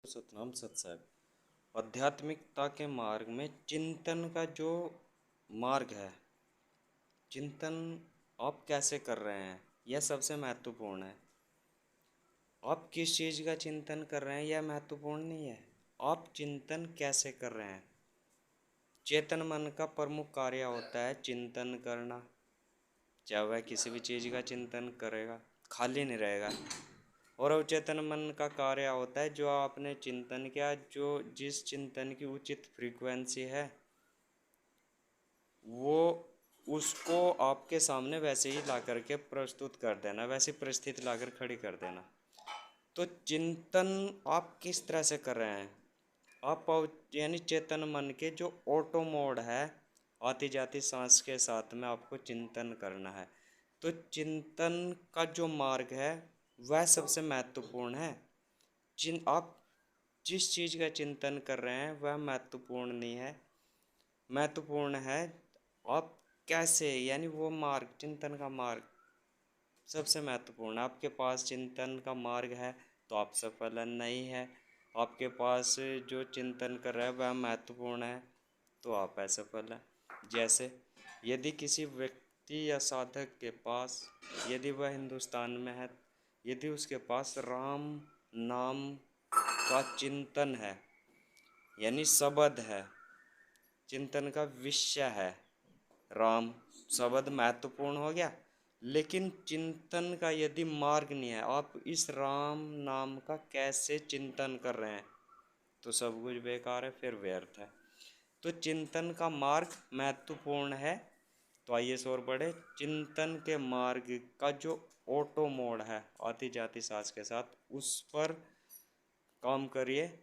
सतनाम सत साहब। आध्यात्मिकता के मार्ग में चिंतन का जो मार्ग है, चिंतन आप कैसे कर रहे हैं यह सबसे महत्वपूर्ण है। आप किस चीज़ का चिंतन कर रहे हैं यह महत्वपूर्ण नहीं है, आप चिंतन कैसे कर रहे हैं। चेतन मन का प्रमुख कार्य होता है चिंतन करना। चाहे वह किसी भी चीज़ का चिंतन करेगा खाली नहीं रहेगा। और अवचेतन मन का कार्य होता है जो आपने चिंतन किया, जो जिस चिंतन की उचित फ्रीक्वेंसी है वो उसको आपके सामने वैसे ही ला करके प्रस्तुत कर देना, वैसी परिस्थिति लाकर खड़ी कर देना। तो चिंतन आप किस तरह से कर रहे हैं। आप यानी चेतन मन के जो ऑटो मोड है, आती जाती सांस के साथ में आपको चिंतन करना है। तो चिंतन का जो मार्ग है वह सबसे महत्वपूर्ण है। आप जिस चीज़ का चिंतन कर रहे हैं वह महत्वपूर्ण नहीं है, महत्वपूर्ण है आप कैसे, यानी वो मार्ग, चिंतन का मार्ग सबसे महत्वपूर्ण है। आपके पास चिंतन का मार्ग है तो आप सफल नहीं है। आपके पास जो चिंतन कर रहा है वह महत्वपूर्ण है तो आप असफल हैं। जैसे यदि किसी व्यक्ति या साधक के पास, यदि वह हिंदुस्तान में है, यदि उसके पास राम नाम का चिंतन है, यानी शब्द है, चिंतन का विषय है राम, शब्द महत्वपूर्ण हो गया। लेकिन चिंतन का यदि मार्ग नहीं है, आप इस राम नाम का कैसे चिंतन कर रहे हैं, तो सब कुछ बेकार है, फिर व्यर्थ है। तो चिंतन का मार्ग महत्वपूर्ण है। तो आइए और बढ़े। चिंतन के मार्ग का जो ऑटो मोड है, आती जाती सांस के साथ, उस पर काम करिए,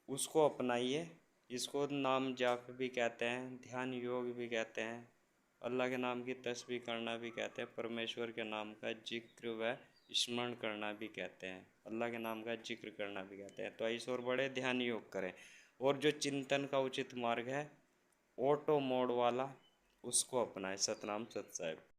उसको अपनाइए। इसको नाम जाप भी कहते हैं, ध्यान योग भी कहते हैं, अल्लाह के नाम की तस्बीह करना भी कहते हैं, परमेश्वर के नाम का जिक्र व स्मरण करना भी कहते हैं, अल्लाह के नाम का जिक्र करना भी कहते हैं। तो ऐसे और बड़े ध्यान योग करें। और जो चिंतन का उचित मार्ग है ऑटो मोड वाला, उसको अपनाएं। सतनाम सत साहिब।